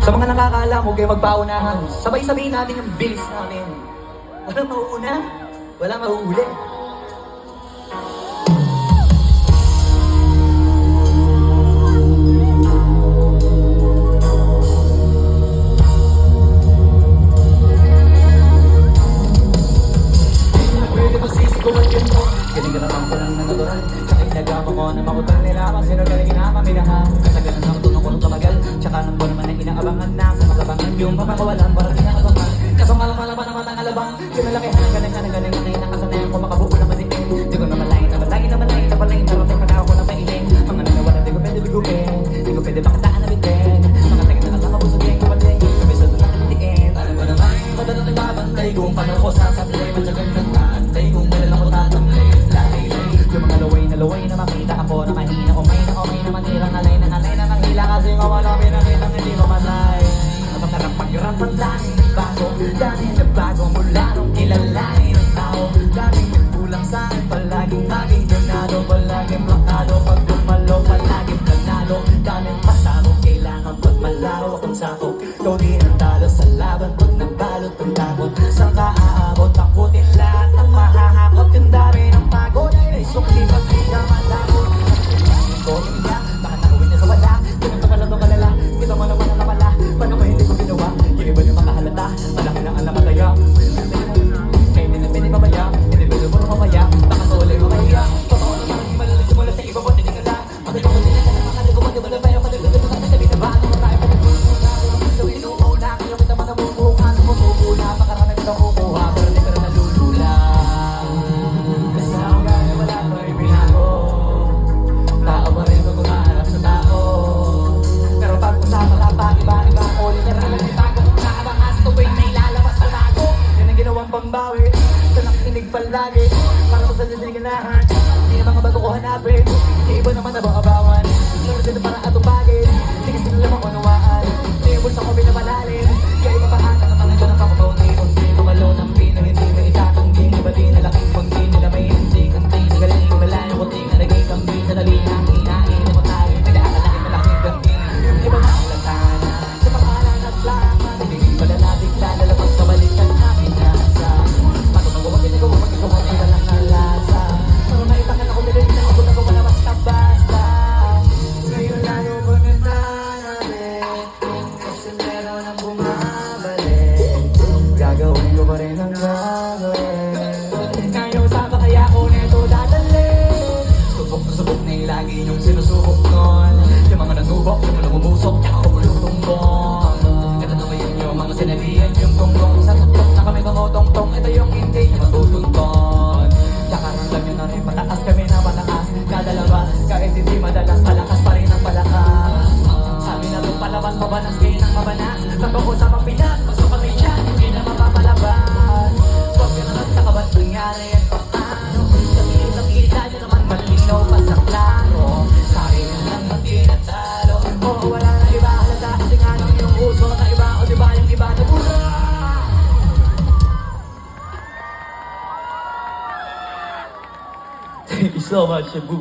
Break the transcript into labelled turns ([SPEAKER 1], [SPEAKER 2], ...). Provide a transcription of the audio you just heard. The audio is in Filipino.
[SPEAKER 1] Sa mga nakakala mo kayo magpaunahan, sabay sabihin natin yung bilis namin. Walang mauuna, walang mauuli. Pwede mo sisiguan yun mo. Galing ka naman ko lang na natural. Tsaka inagama ko na makutang nila kung sino galing na kami lahat. Katagalan ng tunong ko nung tumagal. Tsaka nang ko naman na inaabangan na sa magabangan yung papakawalan para inaabangan. Kaso malang pa naman ang alabang. Kinalakihan ang galing nakasanayan ko makabuo naman din. Di ko naman lain na palain narating pa na ako na pailing. Mga nanawala di ko pwede bigupin. Di ko pwede bakataan na bitin. Mga tagal na kasama busugin ko pati. Kabisa doon natin diin. Alam mo naman, madalang nagbabantay kung paano ko sasablay. Matyagang nagtaantay kung kailan ako tatamlay. Yung mga laway na makita ako na mahina. Okay na matirang alay na nanghila. Kasi nga wala pinakitang hindi mamatay. Napasarap paghirapan lang bago. Dami na bago mula nung kilalanin ang tao. Daming nagkulang sa akin. Palaging maging ganado. Palaging plakado. Pag dumalo palaging ganado. Daming pasaro. Kailangan pag malaro akong sakop. Ikaw din ang talo sa laban. Pag nabalot ang takot. Saan ka aabot? Takutin lahat ng mahahakot. Yung dami ng pagod. Ay sukli pag di ka malakot. Ikaw niya. Baka nakawin na sa wala. Ganun ka pala itong kalala. Kita mo naman ang napala. Paano ko hindi ko ginawa? Yung iba yung makahalata. Malaki na ang nakataya. Kaya hindi na pinipabaya. Hindi ba mo mamaya? Baka sa wala yung makaya. Totoo naman hindi malalis mula sa iba. Buti din ka lang. Pagkat ako din na naman kalagawa. Di ba na tayo kalagawa? Sabi na ba? Ano mo tayo pagkakulang? So inuuna. Kaya kita man nabubuka. Namumuna. Makarami ko kukuha. Pero di ka rin nalulula. Basta ako gano'n wala ko rin binago. Tao pa rin kung kumaharap sa tao. Pero pag usapan ka pa, iba-iba ako. Literal na itago. Nakabangas tuwing na ilalabas sa tago. Yan ang ginawang pangbawi. Sa nakikinig palagi. Para sa sinisiganahan. Hindi na mga bago ko hanapin. Yung iba naman nababawan. Sunod dito para atupagin. Hindi kasi nila makunawaan. Hindi yung bulsa ko pinapalalim. Kaya iba pa hata na mga ganang kapapaunti. Unti kumalo ng pino. Hindi may itatanggi. Iba din na laking pangkin. Nila may hindi-kanti. Sa galing malayo ko ting na naging kambing. Sa dali ang hinahin mo tayo. Nag-aalaki malaking kambing. Yung iba na ilatana. Sa pangalan at laman. Hindi padala bigla. Lalapag sa balikan na pinasa. Matutang ko ginagawa. Pag-ikaw ay walang nalasa. Pero naitakan ako nila. Ako na ko wala basta-basta. Ngayon lalo ko nananabit. Kasi meron ang bumabalik. Gagawin ko pa rin ang gagawin. Ngayon sama kaya ko neto dadalhin. Subok na subok na yung lagi yung sinusubok nun. Yung mga nanubok, yung mga umusok, tsaka umulong tumbong. Ito na ba yun yung mga sinabihan yung gonggong. Sa tutok na kami tong-tong. Ito yung hindi yung matutunton. Nakaramdam nyo na rin pataas kami na pataas. Kadalabas, kahit hindi madalas, palakas pa rin ang palakas. Sabi na itong palabas, mabanas kayo ng mabanas. Pagkakot sa Pinas, pasok kami dyan, hindi na mapapalabas. Huwag ka na nagtakabat, nangyari at paano. Kasi yung nakita nyo naman malinaw pa sa klaro. Sabi nyo lang magkinatalo. Oo, wala na iba halata. Kasi nga nang yung uso na iba. O diba yung iba na pura. Thank you so much, Cebu.